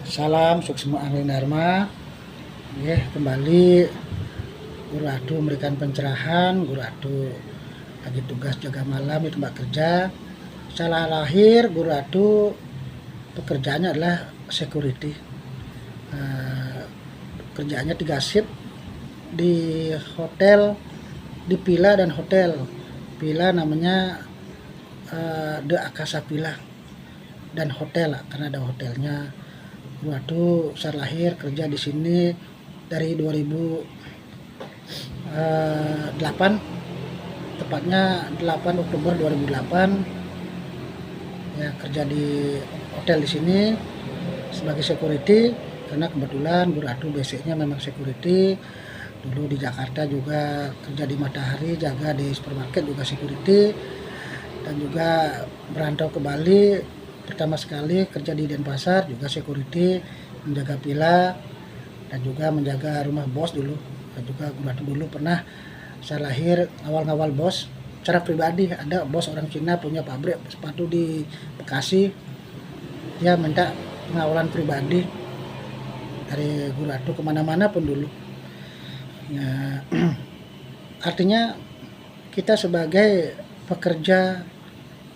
Salam suksma ahli dharma. Ya, kembali Guru Adu memberikan pencerahan. Guru Adu lagi tugas jaga malam di tempat kerja. Secara lahir Guru Adu pekerjaannya adalah security. Kerjaannya 3 shift di hotel, di villa dan hotel. Villa namanya The Akasa Villa, dan hotel karena ada hotelnya. Waktu saya lahir kerja di sini dari 2008, tepatnya 8 Oktober 2008. Ya, kerja di hotel di sini sebagai security karena kebetulan Guru Adu basicnya memang security. Dulu di Jakarta juga kerja di Matahari, jaga di supermarket juga security, dan juga merantau ke Bali. Pertama sekali kerja di Denpasar juga security, menjaga villa dan juga menjaga rumah bos dulu. Dan juga Guru Adu dulu pernah saya lahir awal-awal bos secara pribadi, ada bos orang Cina punya pabrik sepatu di Bekasi. Dia minta pengawalan pribadi dari Guru Adu kemana-mana pun dulu. Ya, artinya kita sebagai pekerja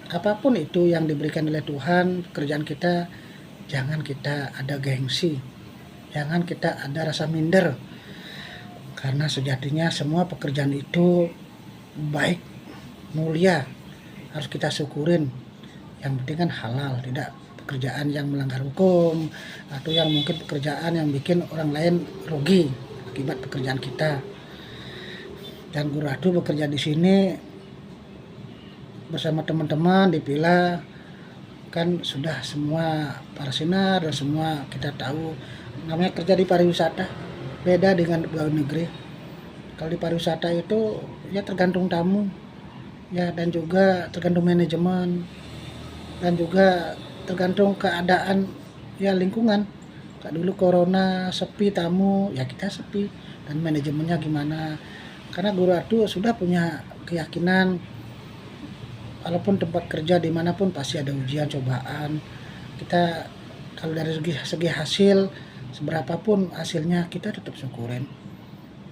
apapun itu yang diberikan oleh Tuhan, pekerjaan kita jangan kita ada gengsi, jangan kita ada rasa minder, karena sejatinya semua pekerjaan itu baik, mulia, harus kita syukurin. Yang penting kan halal, tidak pekerjaan yang melanggar hukum atau yang mungkin pekerjaan yang bikin orang lain rugi akibat pekerjaan kita. Dan Guru Adu bekerja di sini bersama teman-teman di villa, kan sudah semua para sinar dan semua kita tahu namanya kerja di pariwisata beda dengan pegawai negeri. Kalau di pariwisata itu ya tergantung tamu ya, dan juga tergantung manajemen, dan juga tergantung keadaan ya lingkungan. Kayak dulu corona sepi tamu ya kita sepi, dan manajemennya gimana. Karena Guru Adu sudah punya keyakinan walaupun tempat kerja dimanapun pasti ada ujian cobaan. Kita kalau dari segi hasil seberapapun hasilnya kita tetap syukurin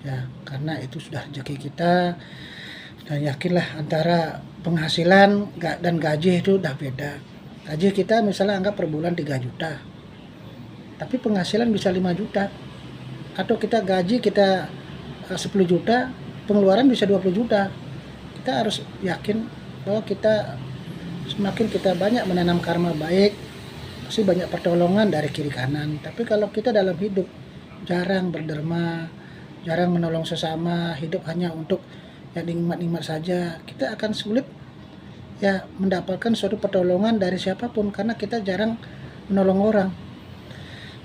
ya, karena itu sudah rezeki kita. Dan yakinlah antara penghasilan dan gaji itu udah beda. Gaji kita misalnya anggap per bulan 3 juta, tapi penghasilan bisa 5 juta. Atau kita gaji kita 10 juta, pengeluaran bisa 20 juta. Kita harus yakin bahwa kita semakin kita banyak menanam karma baik, pasti banyak pertolongan dari kiri kanan. Tapi kalau kita dalam hidup jarang berderma, jarang menolong sesama, hidup hanya untuk ya nikmat-nikmat saja, kita akan sulit ya mendapatkan suatu pertolongan dari siapapun, karena kita jarang menolong orang.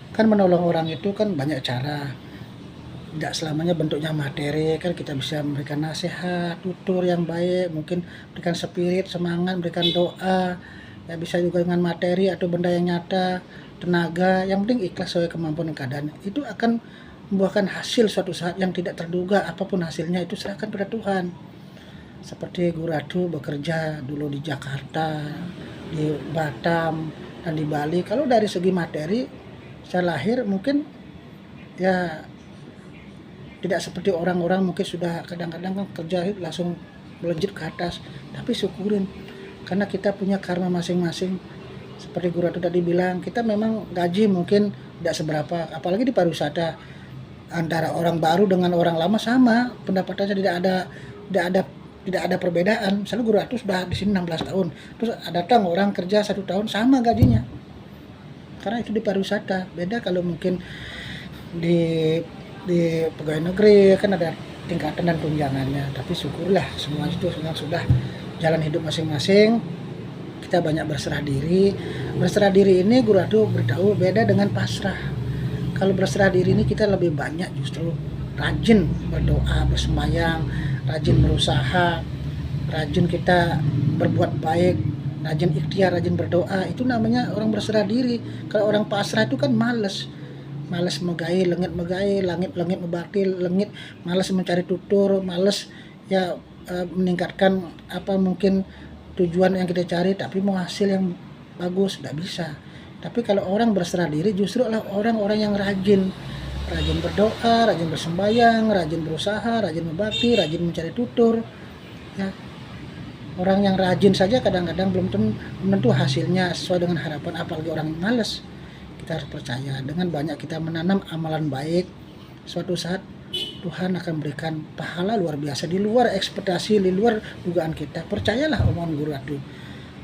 Kan menolong orang itu kan banyak cara, tidak selamanya bentuknya materi. Kan kita bisa memberikan nasihat, tutur yang baik, mungkin berikan spirit, semangat, berikan doa ya, bisa juga dengan materi atau benda yang nyata, tenaga. Yang penting ikhlas sesuai kemampuan dan keadaan, itu akan membuahkan hasil suatu saat yang tidak terduga. Apapun hasilnya itu serahkan pada Tuhan. Seperti Guru Adu bekerja dulu di Jakarta, di Batam, dan di Bali. Kalau dari segi materi saya lahir mungkin ya tidak seperti orang-orang mungkin sudah kadang-kadang kan kerja langsung melejit ke atas, tapi syukurin karena kita punya karma masing-masing. Seperti Guru Adu tadi bilang, kita memang gaji mungkin tidak seberapa, apalagi di pariwisata. Antara orang baru dengan orang lama sama pendapatannya, tidak ada perbedaan. Misalnya Guru Adu sudah di sini 16 tahun, terus datang orang kerja 1 tahun sama gajinya, karena itu di pariwisata. Beda kalau mungkin di pegawai negeri kan ada tingkatan dan tunjangannya. Tapi syukurlah semua itu sudah jalan hidup masing-masing. Kita banyak berserah diri. Berserah diri ini Guru Adu beritahu beda dengan pasrah. Kalau berserah diri ini kita lebih banyak justru rajin berdoa, bersembahyang, rajin berusaha, rajin kita berbuat baik, rajin ikhtiar, rajin berdoa. Itu namanya orang berserah diri. Kalau orang pasrah itu kan malas megai, langit membakti, langit malas mencari tutur, malas ya meningkatkan apa mungkin tujuan yang kita cari, tapi mau hasil yang bagus tidak bisa. Tapi kalau orang berserah diri justru adalah orang-orang yang rajin berdoa, rajin bersembahyang, rajin berusaha, rajin membakti, rajin mencari tutur. Ya, orang yang rajin saja kadang-kadang belum tentu hasilnya sesuai dengan harapan, apalagi orang yang malas. Kita harus percaya dengan banyak kita menanam amalan baik, suatu saat Tuhan akan berikan pahala luar biasa di luar ekspektasi, di luar dugaan kita. Percayalah omongan Guru Ratu.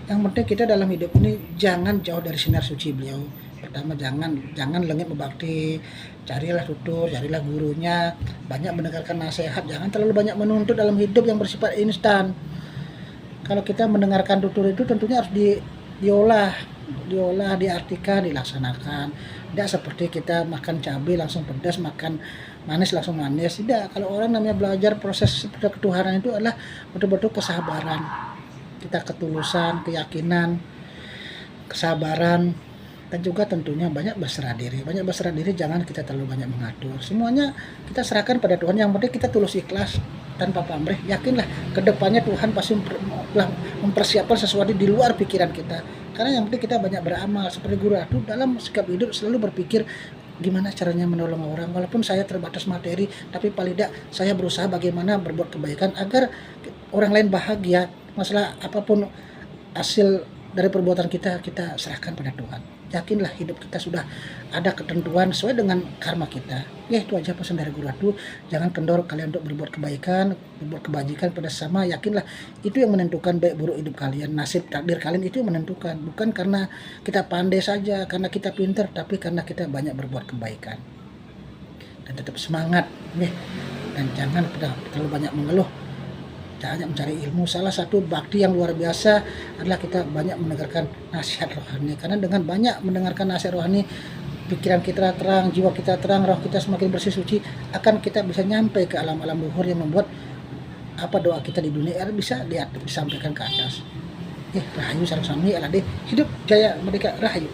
Yang penting kita dalam hidup ini jangan jauh dari sinar suci beliau. Pertama, jangan lengit berbakti, carilah tutur, carilah gurunya, banyak mendengarkan nasihat, jangan terlalu banyak menuntut dalam hidup yang bersifat instan. Kalau kita mendengarkan tutur itu tentunya harus diolah, diartikan, dilaksanakan. Tidak seperti kita makan cabai langsung pedas, makan manis langsung manis. Tidak. Kalau orang namanya belajar proses ketuhanan itu adalah betul-betul kesabaran. Kita ketulusan, keyakinan, kesabaran, dan juga tentunya banyak berserah diri. Banyak berserah diri, jangan kita terlalu banyak mengatur. Semuanya kita serahkan pada Tuhan. Yang penting kita tulus ikhlas tanpa pamrih. Yakinlah kedepannya Tuhan pasti mempersiapkan sesuatu di luar pikiran kita. Karena yang penting kita banyak beramal. Seperti Guru Ratu dalam sikap hidup selalu berpikir gimana caranya menolong orang. Walaupun saya terbatas materi, tapi paling tidak saya berusaha bagaimana berbuat kebaikan agar orang lain bahagia. Masalah apapun hasil dari perbuatan kita serahkan pada Tuhan. Yakinlah hidup kita sudah ada ketentuan sesuai dengan karma kita. Ya, itu aja pesan dari Guru Ratu. Jangan kendor kalian untuk berbuat kebaikan, berbuat kebajikan pada sesama. Yakinlah itu yang menentukan baik buruk hidup kalian. Nasib takdir kalian itu yang menentukan. Bukan karena kita pandai saja, karena kita pintar, tapi karena kita banyak berbuat kebaikan. Dan tetap semangat, nih. Dan jangan terlalu banyak mengeluh. Hanya mencari ilmu. Salah satu bakti yang luar biasa adalah kita banyak mendengarkan nasihat rohani. Karena dengan banyak mendengarkan nasihat rohani, pikiran kita terang, jiwa kita terang, roh kita semakin bersih suci, akan kita bisa nyampe ke alam-alam luhur yang membuat apa doa kita di dunia bisa disampaikan ke atas. Rahayu sareng sami alade hidup jaya merdeka rahayu.